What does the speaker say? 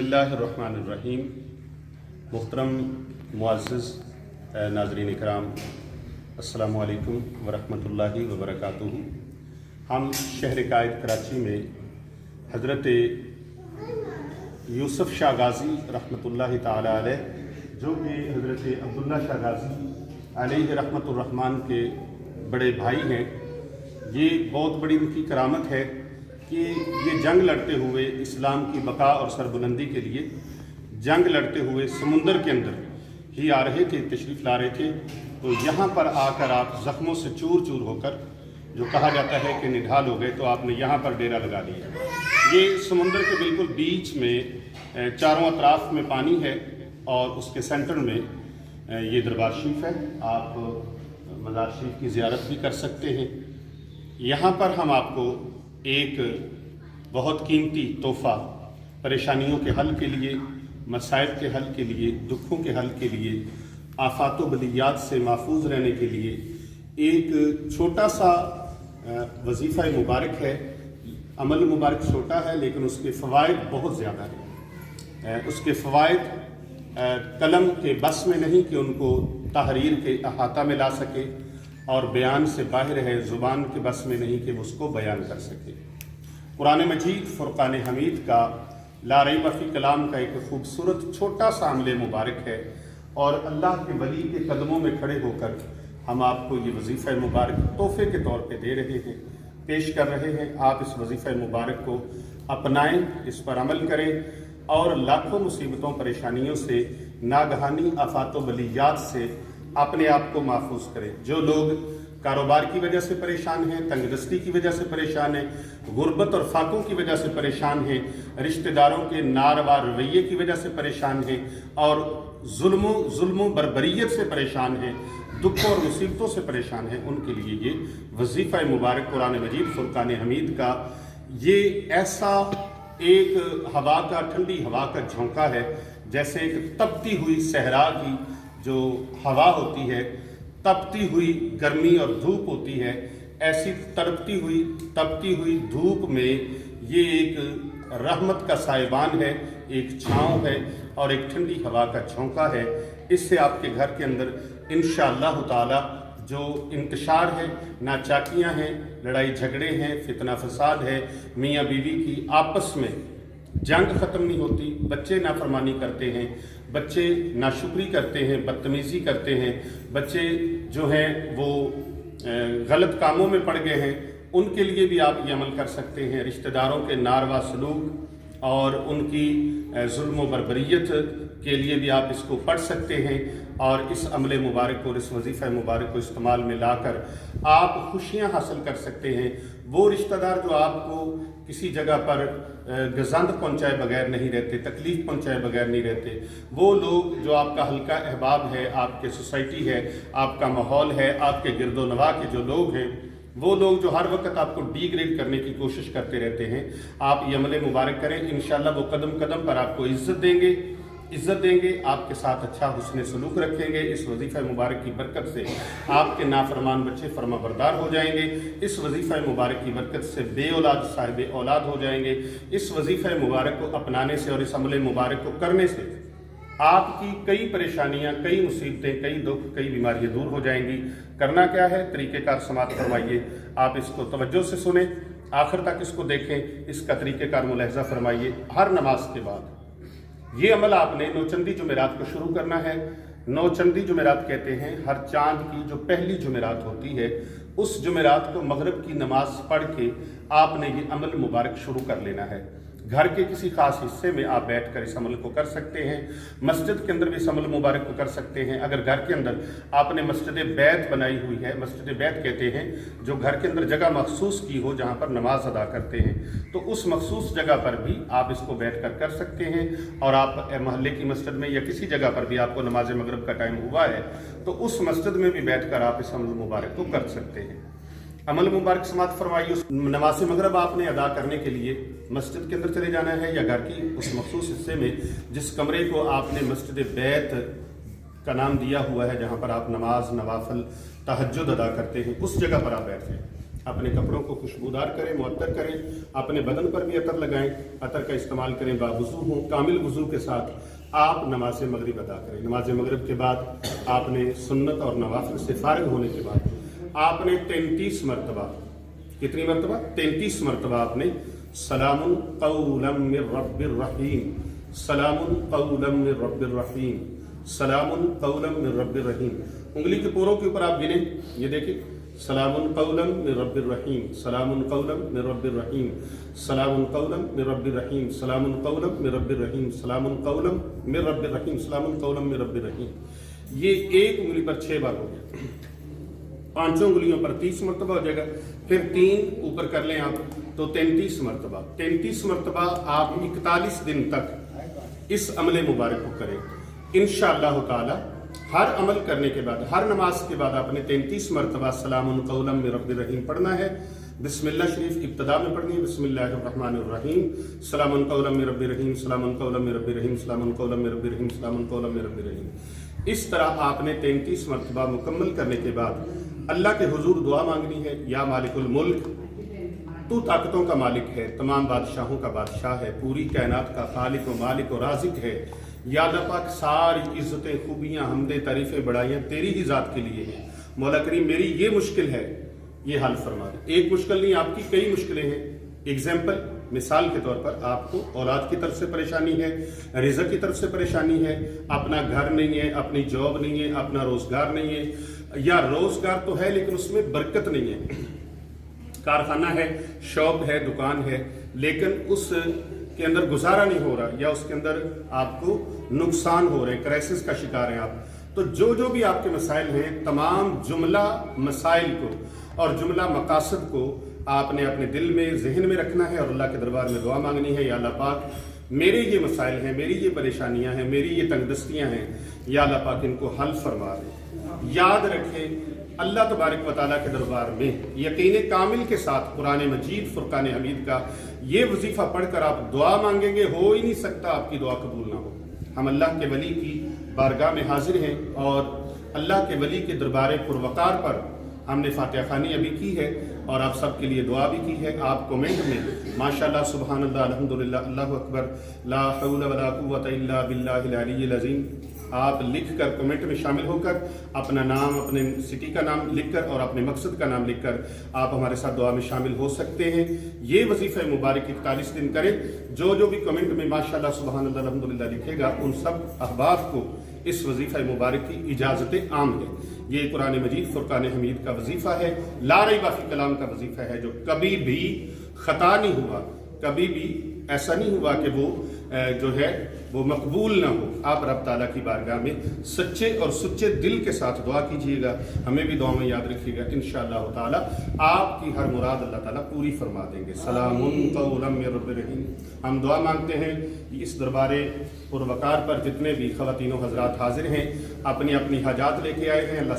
बिस्मिल्लाहिर्रहमानिर्रहीम। मुहतरम मुअज़्ज़िज़ नाज़रीन इकराम, अस्सलामु अलैकुम वरहमतुल्लाहि वबरकातुहू। हम शहर कायद कराची में हज़रत यूसुफ़ शाह गाज़ी रहमतुल्लाहि ताला अलैह, जो कि हज़रत अब्दुल्ला शाह गाज़ी अलैहि रहमतुर्रहमान के बड़े भाई हैं, ये बहुत बड़ी उनकी करामत है कि ये जंग लड़ते हुए इस्लाम की बका और सरबुलंदी के लिए जंग लड़ते हुए समुंदर के अंदर ही आ रहे थे, तशरीफ़ ला रहे थे। तो यहाँ पर आकर आप ज़ख्मों से चूर चूर होकर, जो कहा जाता है कि निढाल हो गए, तो आपने यहाँ पर डेरा लगा लिया। ये समुंदर के बिल्कुल बीच में चारों अतराफ में पानी है और उसके सेंटर में ये दरबार शरीफ है। आप मज़ार शरीफ की ज़ियारत भी कर सकते हैं। यहाँ पर हम आपको एक बहुत कीमती तोहफ़ा परेशानियों के हल के लिए, मसाइब के हल के लिए, दुखों के हल के लिए, आफात व बलियात से महफूज रहने के लिए एक छोटा सा वजीफ़ा मुबारक है। अमल मुबारक छोटा है लेकिन उसके फ़वाइद बहुत ज़्यादा हैं। उसके फ़वाइद कलम के बस में नहीं कि उनको तहरीर के अहाता में ला सके, और बयान से बाहर है, ज़ुबान के बस में नहीं कि उसको बयान कर सके। कुरान मजीद फ़ुरक़ान हमीद का ला रैब फ़ी कलाम का एक खूबसूरत छोटा सा अमल मुबारक है, और अल्लाह के वली के कदमों में खड़े होकर हम आपको ये वजीफ़ा मुबारक तोहफ़े के तौर पे दे रहे हैं, पेश कर रहे हैं। आप इस वजीफ़ा मुबारक को अपनाएं, इस पर अमल करें और लाखों मुसीबतों परेशानियों से, नागहानी आफात व बलियात से अपने आप को महफूज करें। जो लोग कारोबार की वजह से परेशान हैं, तंगदस्ती की वजह से परेशान हैं, गुर्बत और फाकों की वजह से परेशान हैं, रिश्तेदारों के नारवा रवैये की वजह से परेशान हैं, और जुल्म बर्बरियत से परेशान हैं, दुखों और मुसीबतों से परेशान हैं, उनके लिए ये वजीफ़ा मुबारक कुरान मजीद फ़ुरक़ान हमीद का ये ऐसा एक हवा का, ठंडी हवा का झोंका है, जैसे एक तपती हुई सहरा की जो हवा होती है, तपती हुई गर्मी और धूप होती है, ऐसी तपती हुई धूप में ये एक रहमत का साइबान है, एक छाँव है और एक ठंडी हवा का झोंका है। इससे आपके घर के अंदर इंशाअल्लाह ताला जो इंतशार है, नाचाकियाँ हैं, लड़ाई झगड़े हैं, फितना फसाद है, मियाँ बीवी की आपस में जंग ख़त्म नहीं होती, बच्चे नाफरमानी करते हैं, बच्चे नाशुक्री करते हैं, बदतमीज़ी करते हैं, बच्चे जो हैं वो गलत कामों में पड़ गए हैं, उनके लिए भी आप ये अमल कर सकते हैं। रिश्तेदारों के नारवा सलूक और उनकी जुल्म बर्बरियत के लिए भी आप इसको पढ़ सकते हैं, और इस अमल मुबारक को, इस वजीफ़ा मुबारक को इस्तेमाल में लाकर आप खुशियाँ हासिल कर सकते हैं। वो रिश्तेदार जो आपको किसी जगह पर गज़ंद पहुँचाए बगैर नहीं रहते, तकलीफ़ पहुँचाए बगैर नहीं रहते, वो लोग जो आपका हल्का अहबाब है, आपके सोसाइटी है, आपका माहौल है, आपके गिरदो नवा के जो लोग हैं, वो लोग जो हर वक्त आपको डिग्रेड करने की कोशिश करते रहते हैं, आप ये अमल मुबारक करें। इंशाअल्लाह वो कदम कदम पर आपको इज़्ज़त देंगे, आपके साथ अच्छा हुस्न सलूक रखेंगे। इस वजीफ़ा मुबारक की बरकत से आपके नाफरमान बच्चे फरमाबरदार हो जाएंगे। इस वजीफ़ा मुबारक की बरकत से बे औलाद साहिब औलाद हो जाएंगे। इस वजीफ़ा मुबारक को अपनाने से और इस अमल मुबारक को करने से आपकी कई परेशानियां, कई मुसीबतें, कई दुख, कई बीमारियां दूर हो जाएंगी। करना क्या है, तरीक़ेकार समात फरमाइए। आप इसको तवज्जो से सुने, आखिर तक इसको देखें, इसका तरीक़ेकार मुलाहज़ा फरमाइए। हर नमाज के बाद ये अमल आपने नौचंदी जुमेरात को शुरू करना है। नौचंदी जुमेरात कहते हैं हर चांद की जो पहली जुमेरात होती है, उस जुमेरात को मगरिब की नमाज पढ़ के आपने ये अमल मुबारक शुरू कर लेना है। घर के किसी खास हिस्से में आप बैठकर इस अमल को कर सकते हैं। मस्जिद के अंदर भी इस अमल मुबारक को कर सकते हैं। अगर घर के अंदर आपने मस्जिद बैत बनाई हुई है, मस्जिद बैत कहते हैं जो घर के अंदर जगह मखसूस की हो जहाँ पर नमाज अदा करते हैं, तो उस मखसूस जगह पर भी आप इसको बैठकर कर सकते हैं। और आप मोहल्ले की मस्जिद में या किसी जगह पर भी आपको नमाज मगरिब का टाइम हुआ है, तो उस मस्जिद में भी बैठकर आप इस अमल मुबारक को कर सकते हैं। अमल मुबारक समात फरमाइए। नमाज मगरिब आपने अदा करने के लिए मस्जिद के अंदर चले जाना है, या घर की उस मखसूस हिस्से में जिस कमरे को आपने मस्जिद बैत का नाम दिया हुआ है, जहाँ पर आप नमाज, नवाफिल, तहज्जुद अदा करते हैं, उस जगह पर आप बैठें। अपने कपड़ों को खुशबूदार करें, मुअत्तर करें, अपने बदन पर भी अतर लगाएं, अतर का इस्तेमाल करें, बावुज़ू हों, कामिल वुज़ू के साथ आप नमाज मगरिब अदा करें। नमाज मगरिब के बाद आपने सुन्नत और नवाफिल से फारिग होने के बाद आपने 33 मरतबा, कितनी मरतबा? 33 मरतबा आपने सलामुन कौलम मिर रब्बिर रहीम, सलामुन कौलम मिर रब्बिर रहीम, सलामुन कौलम मिर रब्बिर रहीम, उंगली के पोरों के ऊपर आप गिने, ये देखिए, सलामुन कौलम मिर रब्बिर रहीम, सलामुन कौलम मिर रब्बिर रहीम, सलामुन कौलम मिर रब्बिर रहीम, सलामुन कौलम मिर रब्बिर रहीम, सलामुन कौलम मिर रब्बिर रहीम, सलामुन कौलम मिर रब्बिर रहीम। ये एक उंगली पर 6 बार हो गया, 5 उंगलियों पर 30 मरतबा हो जाएगा, फिर 3 ऊपर कर लें आप तो 33 मरतबा। 33 मरतबा आप 41 दिन तक इस अमल मुबारक को करें। इंशाअल्लाह ताला हर अमल करने के बाद, हर नमाज के बाद आपने 33 मरतबा सलामुन कौलम मिर रब्बिर रहीम पढ़ना है। बिस्मिल्लाह शरीफ इब्तिदा में पढ़नी है, बिस्मिल्लाहिर्रहमानिर्रहीम, सलामुन कौलम मिर रब्बिर रहीम, सलामुन कौलम मिर रब्बिर रहीम, सलामुन कौलम मिर रब्बिर रहीम, सलामुन कौलम मिर रब्बिर रहीम। इस तरह आपने 33 मरतबा मुकम्मल करने के बाद अल्लाह के हुजूर दुआ मांगनी है। या मालिकुल मुल्क, तू ताकतों का मालिक है, तमाम बादशाहों का बादशाह है, पूरी कायनात का खालिक व मालिक व राज़िक है। या अल्लाह पाक सारी इज़्ज़तें, खूबियाँ, हम्दें, तारीफ़ें, बड़ाइयाँ तेरी ही ज़ात के लिए हैं। मौला करीम मेरी ये मुश्किल है, ये हल फरमा दे। एक मुश्किल नहीं, आपकी कई मुश्किलें हैं। एग्जाम्पल, मिसाल के तौर पर आपको औलाद की तरफ से परेशानी है, रिज़्क़ की तरफ से परेशानी है, अपना घर नहीं है, अपनी जॉब नहीं है, अपना रोज़गार नहीं है, या रोज़गार तो है लेकिन उसमें बरकत नहीं है, कारखाना है, शॉप है, दुकान है, लेकिन उस के अंदर गुजारा नहीं हो रहा, या उसके अंदर आपको नुकसान हो रहे हैं, क्राइसिस का शिकार हैं आप। तो जो जो भी आपके मसाइल हैं, तमाम जुमला मसाइल को और जुमला मकासद को आपने अपने दिल में, जहन में रखना है और अल्लाह के दरबार में दुआ मांगनी है। या अल्लाह पाक मेरे ये मसाइल हैं, मेरी ये परेशानियां हैं, मेरी ये तंगदस्तियां हैं, या अल्लाह पाक इनको हल फरमा दे। याद रखें, अल्लाह तबारक व तआला के दरबार में यकीन कामिल के साथ कुरान मजीद फुरकान हमीद का ये वजीफा पढ़कर आप दुआ मांगेंगे, हो ही नहीं सकता आपकी दुआ कबूल ना हो। हम अल्लाह के वली की बारगाह में हाजिर हैं और अल्लाह के वली के दरबार पुरवकार पर हमने फातिहा खानी अभी की है और आप सबके लिए दुआ भी की है। आप कमेंट में माशाअल्लाह, सुबहानल्लाह, अल्हम्दुलिल्लाह, अल्लाहु अकबर, ला हौला वला कुव्वता इल्ला बिल्लाहिल अलिय्यिल अज़ीम आप लिखकर कमेंट में शामिल होकर अपना नाम, अपने सिटी का नाम लिखकर और अपने मकसद का नाम लिखकर आप हमारे साथ दुआ में शामिल हो सकते हैं। ये वजीफ़ा मुबारक 41 दिन करें। जो जो भी कमेंट में माशाअल्लाह, सुबहानल्लाह, अल्हम्दुलिल्लाह लिखेगा, उन सब अहबाब को इस वजीफ़ा मुबारक की इजाज़त आम है। ये कुरान मजीद फुरकान हमीद का वजीफ़ा है, ला रैबा फी कलाम का वजीफ़ा है, जो कभी भी खता नहीं हुआ, कभी भी ऐसा नहीं हुआ कि वो जो है वो मकबूल ना हो। आप रब ताला की बारगाह में सच्चे और सुच्चे दिल के साथ दुआ कीजिएगा, हमें भी दुआ में याद रखिएगा। इंशाअल्लाह ताला आपकी हर मुराद अल्लाह ताला पूरी फरमा देंगे। सलामुन कौलम मिर रब्बिर रहीम। हम दुआ मांगते हैं कि इस दरबारे पुरवकार पर जितने भी ख़वातीन व हज़रात हाजिर हैं, अपनी अपनी हाजात लेके आए हैं, अल्लाह